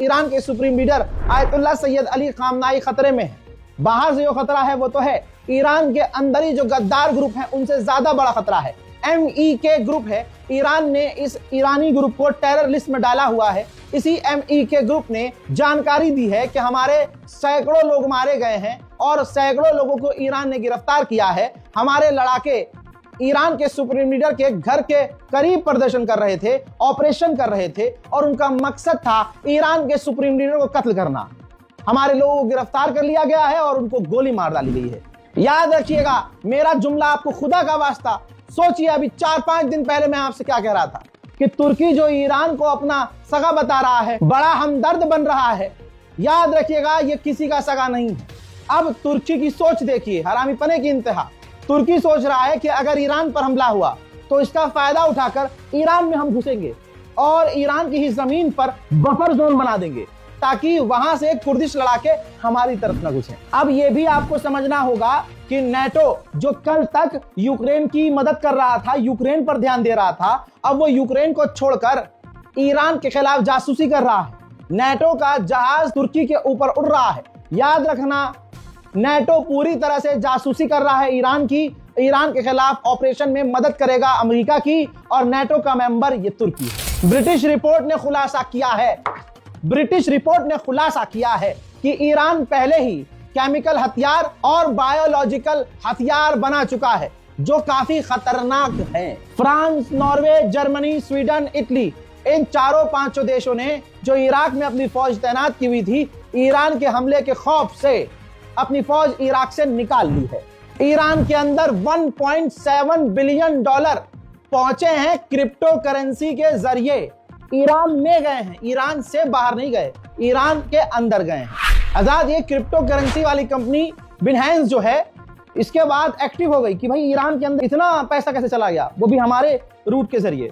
Iran के supreme leader Ayatollah Syed Ali खामनाई खतरे में है। बाहर से जो खतरा है वो तो है, ईरान के अंदर ही जो गद्दार ग्रुप है उनसे ज्यादा बड़ा खतरा है। MEK ग्रुप है, ईरान ने इस ईरानी ग्रुप को टेरर लिस्ट में डाला हुआ है। इसी MEK ग्रुप ने जानकारी दी है कि हमारे सैकड़ों लोग मारे गए हैं और सैकड़ों लोगों को ईरान ने गिरफ्तार किया है। हमारे लड़ाके ईरान के सुप्रीम लीडर के घर के करीब प्रदर्शन कर रहे थे, ऑपरेशन कर रहे थे और उनका मकसद था ईरान के सुप्रीम लीडर को कत्ल करना। हमारे लोगों को गिरफ्तार कर लिया गया है और उनको गोली मार डाली गई है। याद रखिएगा मेरा जुमला आपको खुदा का वास्ता। सोचिए अभी 4-5 दिन पहले मैं आपसे क्या कह रहा था कि तुर्की जो ईरान को अपना सगा बता रहा है, बड़ा हमदर्द बन रहा है। याद रखिएगा ये किसी का सगा नहीं है। अब तुर्की की सोच देखिए, हरामीपने की इंतहा। तुर्की सोच रहा है कि अगर ईरान पर हमला हुआ तो इसका फायदा उठाकर ईरान में हम घुसेंगे और ईरान की ही जमीन पर बफर जोन बना देंगे ताकि वहां से कुर्दिश लड़ाके हमारी तरफ न घुसे। अब यह भी आपको समझना होगा कि नेटो जो कल तक यूक्रेन की मदद कर रहा था, यूक्रेन पर ध्यान दे रहा था, अब वो यूक्रेन को छोड़कर ईरान के खिलाफ जासूसी कर रहा है। नेटो का जहाज तुर्की के ऊपर उड़ रहा है। याद रखना नेटो पूरी तरह से जासूसी कर रहा है ईरान की। ईरान के खिलाफ ऑपरेशन में मदद करेगा अमेरिका की और नेटो का मेंबर ये तुर्की है। ब्रिटिश रिपोर्ट ने खुलासा किया है कि ईरान पहले ही केमिकल हथियार और बायोलॉजिकल हथियार बना चुका है जो काफी खतरनाक है। France, Norway, Germany, Sweden, Italy, इन 4-5 देशों ने जो इराक में अपनी फौज तैनात की हुई थी, ईरान के हमले के खौफ से अपनी फौज इराक से निकाल ली है। ईरान के अंदर 1.7 बिलियन डॉलर पहुंचे हैं क्रिप्टो करेंसी के जरिए। ईरान में गए हैं, ईरान से बाहर नहीं गए, ईरान के अंदर गए हैं। आजाद ये क्रिप्टो करेंसी वाली कंपनी बिनहेंस जो है इसके बाद एक्टिव हो गई कि भाई ईरान के अंदर इतना पैसा कैसे चला गया, वो भी हमारे रूट के जरिए।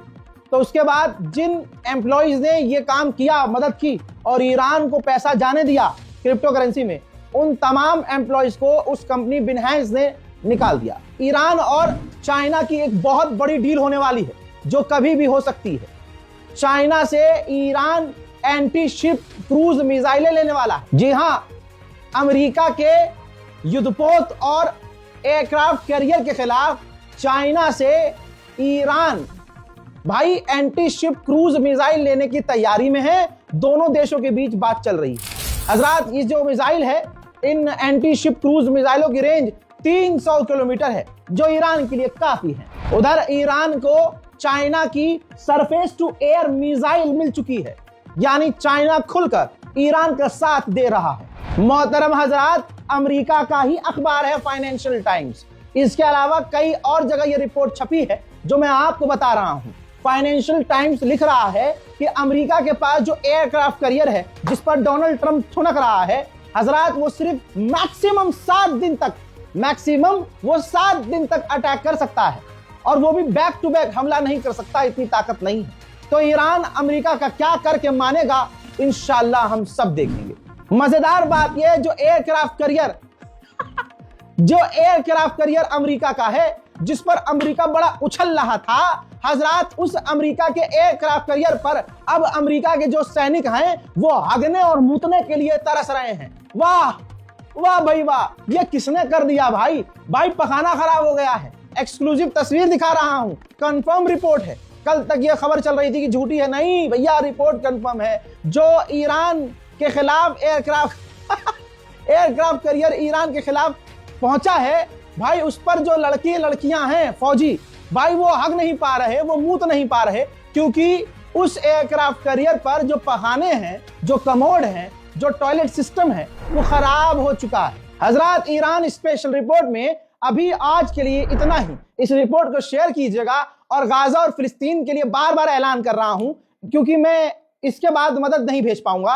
तो उसके बाद जिन एम्प्लॉइज ने ये काम किया, मदद की और ईरान को पैसा जाने दिया क्रिप्टो करेंसी में, उन तमाम एम्प्लॉइज को उस कंपनी बिनहेंस ने निकाल दिया। ईरान और चाइना की एक बहुत बड़ी डील होने वाली है जो कभी भी हो सकती है। चाइना से ईरान एंटी शिप क्रूज मिसाइलें लेने वाला है। जी हां, अमेरिका के युद्धपोत और एयरक्राफ्ट कैरियर के खिलाफ चाइना से ईरान भाई एंटी शिप क्रूज मिसाइल लेने की तैयारी में है। दोनों देशों के बीच बात चल रही है। हजरात ये जो मिसाइल है, इन एंटी शिप क्रूज मिसाइलों की रेंज 300 किलोमीटर है जो ईरान के लिए काफी है। उधर ईरान को चाइना की सरफेस टू एयर मिसाइल मिल चुकी है, यानी चाइना खुलकर ईरान का साथ दे रहा है। मोहतरम हजरात, अमेरिका का ही अखबार है फाइनेंशियल टाइम्स। इसके अलावा कई और जगह ये रिपोर्ट छपी है जो मैं आपको बता रहा हूं। फाइनेंशियल टाइम्स लिख रहा है कि अमेरिका के पास जो एयरक्राफ्ट कैरियर है जिस पर डोनाल्ड ट्रंप ठुनक रहा है, हजरात वो सिर्फ मैक्सिमम 7 दिन तक अटैक कर सकता है और वो भी बैक टू बैक हमला नहीं कर सकता, इतनी ताकत नहीं है। तो ईरान अमेरिका का क्या करके मानेगा, इंशाल्लाह हम सब देखेंगे। मजेदार बात यह जो एयरक्राफ्ट कैरियर अमेरिका का है, जिस पर अमेरिका बड़ा उछल रहा था, हजरात उस अमेरिका के एयरक्राफ्ट कैरियर पर अब अमेरिका के जो सैनिक हैं वो हगने और मूतने के लिए तरस रहे हैं। वाह वाह भाई वाह, ये किसने कर दिया भाई पखाना खराब हो गया है। एक्सक्लूसिव तस्वीर दिखा रहा हूं, कंफर्म रिपोर्ट है। कल तक ये खबर चल रही थी कि झूठी है, नहीं भैया रिपोर्ट कंफर्म है। जो ईरान के खिलाफ एयरक्राफ्ट कैरियर ईरान के खिलाफ पहुंचा है भाई, उस पर जो लड़कियां हैं फौजी भाई, वो हग नहीं पा रहे, वो मूत नहीं पा रहे, क्योंकि उस एयरक्राफ्ट कैरियर पर जो पखाने हैं, जो कमोड हैं, जो टॉयलेट सिस्टम है, वो खराब हो चुका है। हजरात ईरान स्पेशल रिपोर्ट में अभी आज के लिए इतना ही। इस रिपोर्ट को शेयर कीजिएगा और गाजा और फिलिस्तीन के लिए बार बार ऐलान कर रहा हूं क्योंकि मैं इसके बाद मदद नहीं भेज पाऊंगा।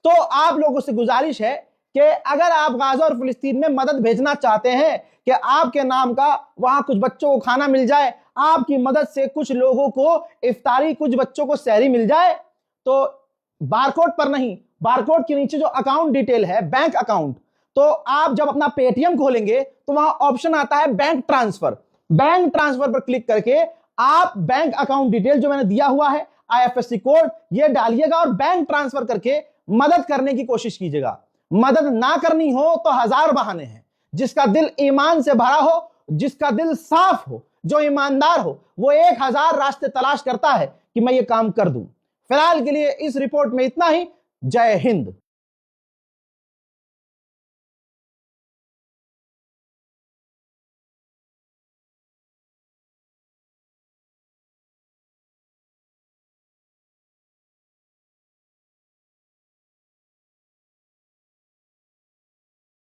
तो आप लोगों से गुजारिश है कि अगर आप गाजा और फिलिस्तीन में मदद भेजना चाहते हैं कि आपके नाम का वहां कुछ बच्चों को खाना मिल जाए, आपकी मदद से कुछ लोगों को इफ्तारी, कुछ बच्चों को सहरी मिल जाए, तो बारकोड पर नहीं, बारकोड के नीचे जो अकाउंट डिटेल है, बैंक अकाउंट, तो आप जब अपना पेटीएम खोलेंगे तो वहां ऑप्शन आता है बैंक ट्रांसफर। बैंक ट्रांसफर पर क्लिक करके आप बैंक अकाउंट डिटेल जो मैंने दिया हुआ है, IFSC कोड, ये डालिएगा और बैंक ट्रांसफर करके मदद करने की कोशिश कीजिएगा। मदद ना करनी हो तो हजार बहाने हैं। जिसका दिल ईमान से भरा हो, जिसका दिल साफ हो, जो ईमानदार हो, वो 1000 रास्ते तलाश करता है कि मैं ये काम कर दूं। फिलहाल के लिए इस रिपोर्ट में इतना ही। जय हिंद।